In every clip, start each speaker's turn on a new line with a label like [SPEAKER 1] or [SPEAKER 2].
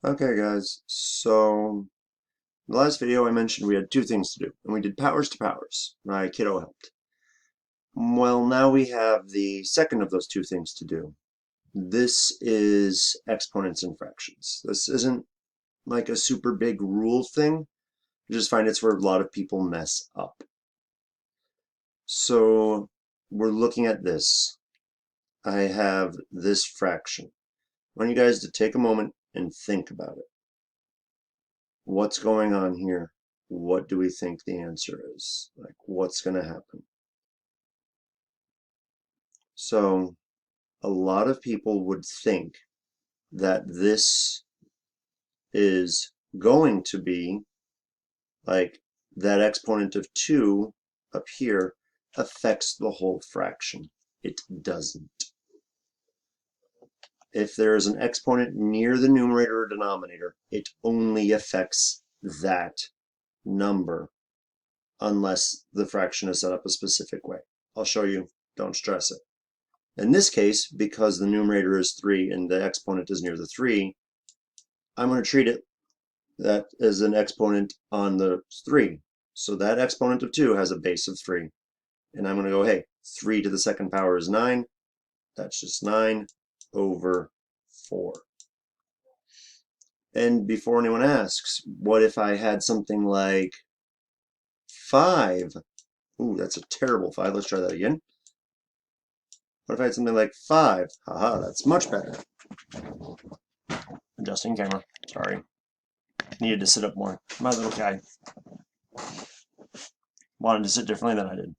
[SPEAKER 1] Okay guys, so in the last video I mentioned we had two things to do, and we did powers to powers. My kiddo helped. Well, now we have the second of those two things to do. This is exponents and fractions. This isn't like a super big rule thing. I just find it's where a lot of people mess up. So we're looking at this. I have this fraction. I want you guys to take a moment and think about it. What's going on here? What do we think the answer is? Like, what's going to happen? So, a lot of people would think that this is going to be like that exponent of 2 up here affects the whole fraction. It doesn't. If there is an exponent near the numerator or denominator, it only affects that number unless the fraction is set up a specific way. I'll show you. Don't stress it. In this case, because the numerator is 3 and the exponent is near the 3, I'm going to treat it that as an exponent on the 3. So that exponent of 2 has a base of 3. And I'm going to go, hey, 3 to the second power is 9. That's just 9 over 4. And before anyone asks, what if I had something like 5? Ooh, that's a terrible 5. Let's try that again. What if I had something like 5? Haha, that's much better. Adjusting camera. Sorry. Needed to sit up more. My little guy wanted to sit differently than I did.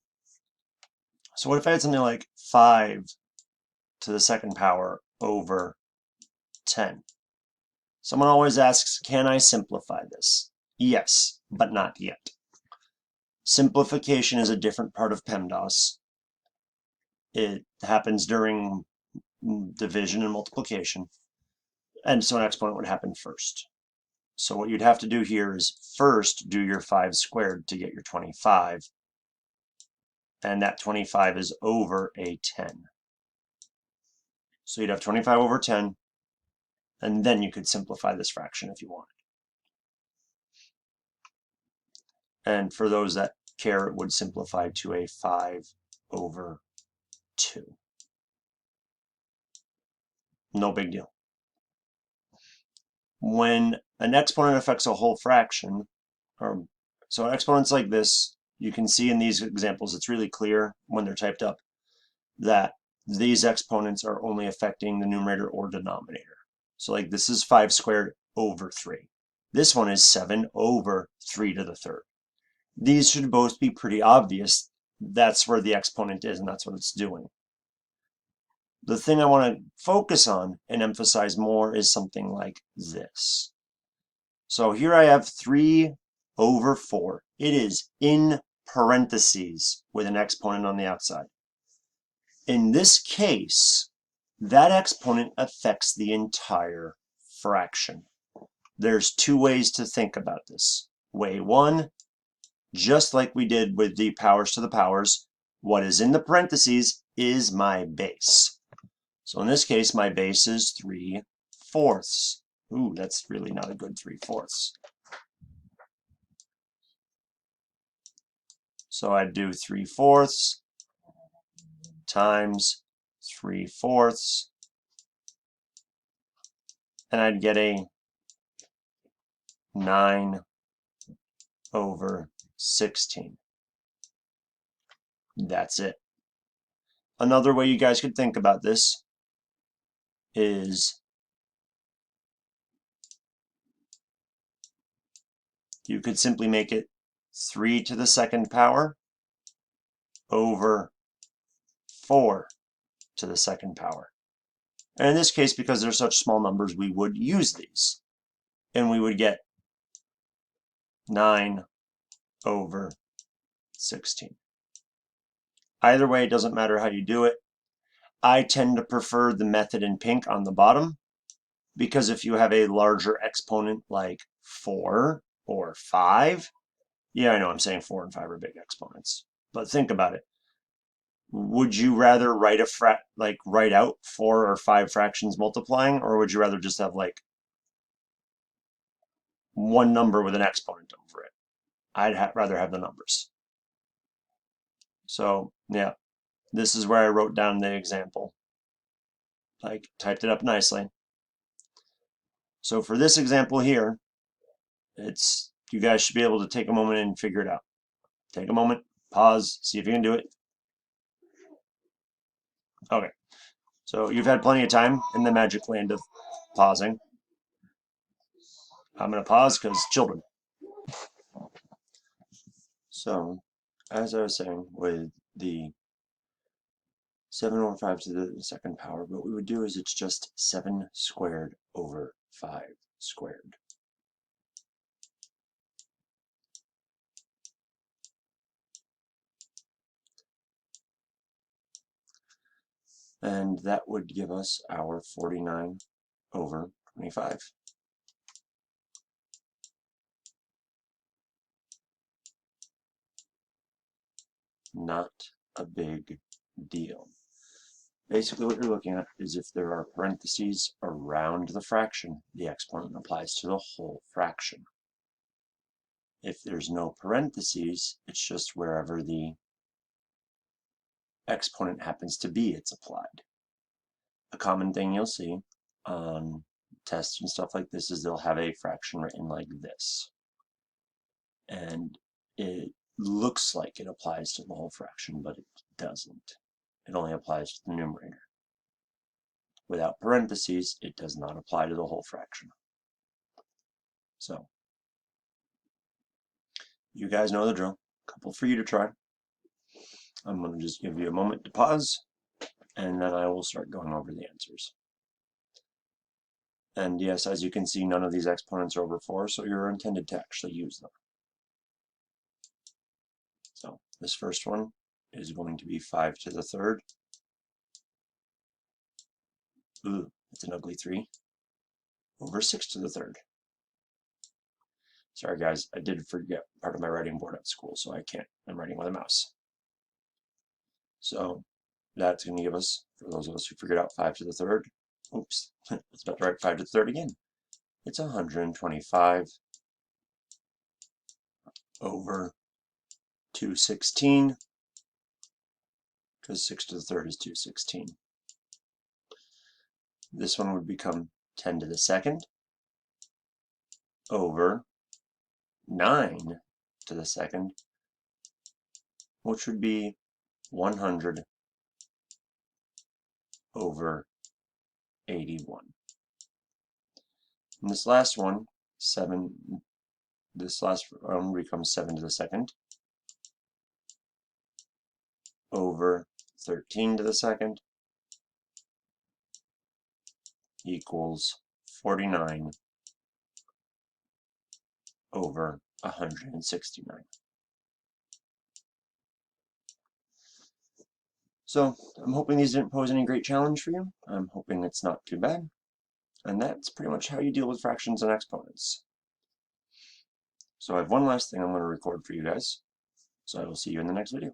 [SPEAKER 1] So what if I had something like 5 to the second power over 10? Someone always asks, can I simplify this? Yes, but not yet. Simplification is a different part of PEMDAS. It happens during division and multiplication. And so an exponent would happen first. So what you'd have to do here is first do your 5 squared to get your 25. And that 25 is over a 10. So you'd have 25 over 10, and then you could simplify this fraction if you wanted. And for those that care, it would simplify to a 5 over 2. No big deal. When an exponent affects a whole fraction, so exponents like this, you can see in these examples, it's really clear when they're typed up that these exponents are only affecting the numerator or denominator. So like this is 5 squared over 3. This one is 7 over 3 to the third. These should both be pretty obvious. That's where the exponent is, and that's what it's doing. The thing I want to focus on and emphasize more is something like this. So here I have 3 over 4. It is in parentheses with an exponent on the outside. In this case, that exponent affects the entire fraction. There's two ways to think about this. Way one, just like we did with the powers to the powers, what is in the parentheses is my base. So in this case, my base is 3/4. Ooh, that's really not a good 3/4. So I'd do 3/4 times 3/4, and I'd get a 9 over 16. That's it. Another way you guys could think about this is you could simply make it 3 to the second power over 4 to the second power. And in this case, because they're such small numbers, we would use these. And we would get 9 over 16. Either way, it doesn't matter how you do it. I tend to prefer the method in pink on the bottom, because if you have a larger exponent like 4 or 5, yeah, I know I'm saying 4 and 5 are big exponents, but think about it. Would you rather write write out 4 or 5 fractions multiplying, or would you rather just have like one number with an exponent over it. I'd rather have the numbers. So yeah, this is where I wrote down the example. I typed it up nicely. So for this example here, you guys should be able to take a moment and figure it out. Take a moment, pause, see if you can do it. Okay, so you've had plenty of time in the magic land of pausing. I'm going to pause because children. So, as I was saying, with the 7 over 5 to the second power, what we would do is it's just 7 squared over 5 squared. And that would give us our 49 over 25. Not a big deal. Basically what you're looking at is if there are parentheses around the fraction, the exponent applies to the whole fraction. If there's no parentheses, it's just wherever the exponent happens to be, it's applied. A common thing you'll see on tests and stuff like this is they'll have a fraction written like this. And it looks like it applies to the whole fraction, but it doesn't. It only applies to the numerator. Without parentheses, it does not apply to the whole fraction. So, you guys know the drill. A couple for you to try. I'm going to just give you a moment to pause, and then I will start going over the answers. And yes, as you can see, none of these exponents are over 4, so you're intended to actually use them. So this first one is going to be 5 to the third. Ooh, it's an ugly 3. Over 6 to the third. Sorry guys, I did forget part of my writing board at school, so I'm writing with a mouse. So that's going to give us, for those of us who figured out 5 to the third, oops, it's about to write 5 to the third again. It's 125 over 216, because 6 to the third is 216. This one would become 10 to the second over 9 to the second, which would be 100 over 81. And this last one, this last one becomes 7 to the second over 13 to the second equals 49 over 169. So I'm hoping these didn't pose any great challenge for you. I'm hoping it's not too bad. And that's pretty much how you deal with fractions and exponents. So I have one last thing I'm going to record for you guys. So I will see you in the next video.